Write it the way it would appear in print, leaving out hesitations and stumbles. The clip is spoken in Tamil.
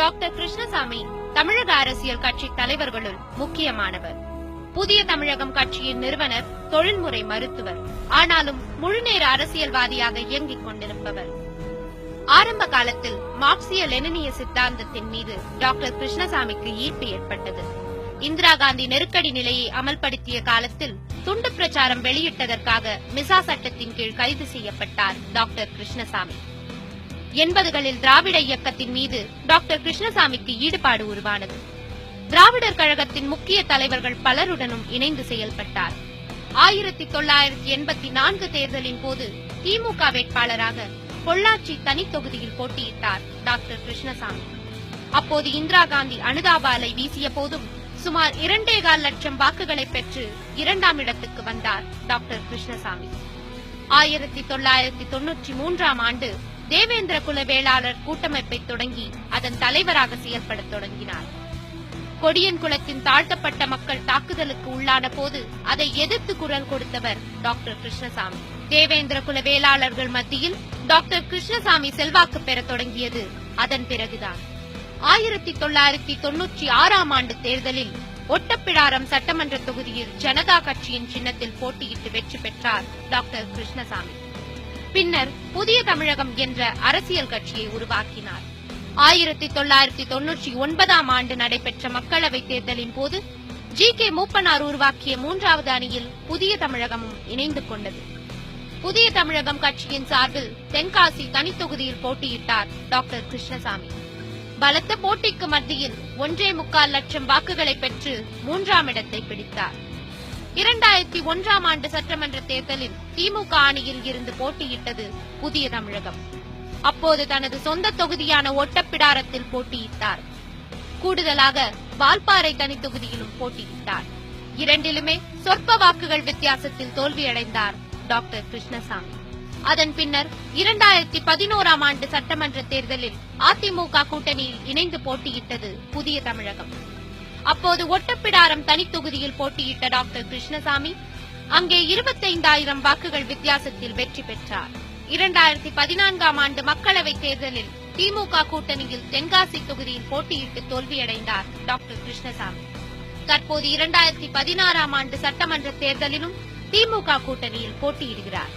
டாக்டர் கிருஷ்ணசாமி தமிழக அரசியல் கட்சி தலைவர்களுள் முக்கியமானவர். புதிய தமிழகம் கட்சியின் நிறுவனர், தொழில்முறை மருத்துவர். ஆனாலும் முழுநேர அரசியல்வாதியாக இயங்கிக் கொண்டிருப்பவர். ஆரம்ப காலத்தில் மார்க்சிய லெனினிய சித்தாந்தத்தின் மீது டாக்டர் கிருஷ்ணசாமிக்கு ஈர்ப்பு ஏற்பட்டது. இந்திரா காந்தி நெருக்கடி நிலையை அமல்படுத்திய காலத்தில் துண்டு பிரச்சாரம் வெளியிட்டதற்காக மிசா சட்டத்தின் கீழ் கைது செய்யப்பட்டார் டாக்டர் கிருஷ்ணசாமி. 80களில் திராவிட இயக்கத்தின் மீது டாக்டர் கிருஷ்ணசாமிக்கு ஈடுபாடு உருவானது. திராவிடர் கழகத்தின் முக்கிய தலைவர்கள் பலருடனும் இணைந்து செயல்பட்டார். 1984 தேர்தலின் போது திமுக வேட்பாளராக பொள்ளாச்சி தனி தொகுதியில் போட்டியிட்டார் டாக்டர் கிருஷ்ணசாமி. அப்போது இந்திரா காந்தி அனுதாப அலை வீசிய போதும் சுமார் 2.25 லட்சம் வாக்குகளை பெற்று 2ஆம் இடத்துக்கு வந்தார் டாக்டர் கிருஷ்ணசாமி. 1993ஆம் ஆண்டு தேவேந்திர குல வேளாளர் கூட்டமைப்பை தொடங்கி அதன் தலைவராக செயல்பட தொடங்கினார். கொடியன் குலத்தின் தாழ்த்தப்பட்ட மக்கள் தாக்குதலுக்கு உள்ளான போது அதை எதிர்த்து குரல் கொடுத்தவர் டாக்டர் கிருஷ்ணசாமி. தேவேந்திர குல வேளாளர்கள் மத்தியில் டாக்டர் கிருஷ்ணசாமி செல்வாக்கு பெற தொடங்கியது அதன் பிறகுதான். 1996ஆம் ஆண்டு தேர்தலில் ஒட்டப்பிடாரம் சட்டமன்ற தொகுதியில் ஜனதா கட்சியின் சின்னத்தில் போட்டியிட்டு வெற்றி பெற்றார் டாக்டர் கிருஷ்ணசாமி. பின்னர் புதிய தமிழகம் என்ற அரசியல் கட்சியை உருவாக்கினார். 1999ஆம் ஆண்டு நடைபெற்ற மக்களவை தேர்தலின் போது ஜி.கே. மூப்பனார் உருவாக்கிய 3வது அணியில் புதிய தமிழகமும் இணைந்து கொண்டது. புதிய தமிழகம் கட்சியின் சார்பில் தென்காசி தனி தொகுதியில் போட்டியிட்டார் டாக்டர் கிருஷ்ணசாமி. பலத்த போட்டிக்கு மத்தியில் 1.25 லட்சம் வாக்குகளை பெற்று 3ஆம் இடத்தை பிடித்தார். 2001ஆம் ஆண்டு சட்டமன்ற தேர்தலில் திமுக அணியில் இருந்து போட்டியிட்டது புதிய தமிழகம். அப்போது தனது சொந்த தொகுதியான ஒட்டப்பிடாரத்தில் போட்டியிட்டார். கூடுதலாக வால்பாறை தனி தொகுதியிலும் போட்டியிட்டார். இரண்டிலுமே சொற்ப வாக்குகள் வித்தியாசத்தில் தோல்வியடைந்தார் டாக்டர் கிருஷ்ணசாமி. அதன் பின்னர் 2011ஆம் ஆண்டு சட்டமன்ற தேர்தலில் அதிமுக கூட்டணியில் இணைந்து போட்டியிட்டது புதிய தமிழகம். அப்போது ஒட்டப்பிடாரம் தனி தொகுதியில் போட்டியிட்ட டாக்டர் கிருஷ்ணசாமி அங்கே 25,000 வாக்குகள் வித்தியாசத்தில் வெற்றி பெற்றார். 2014ஆம் ஆண்டு மக்களவை தேர்தலில் திமுக கூட்டணியில் தென்காசி தொகுதியில் போட்டியிட்டு தோல்வியடைந்தார் டாக்டர் கிருஷ்ணசாமி. தற்போது 2016ஆம் ஆண்டு சட்டமன்ற தேர்தலிலும் திமுக கூட்டணியில் போட்டியிடுகிறார்.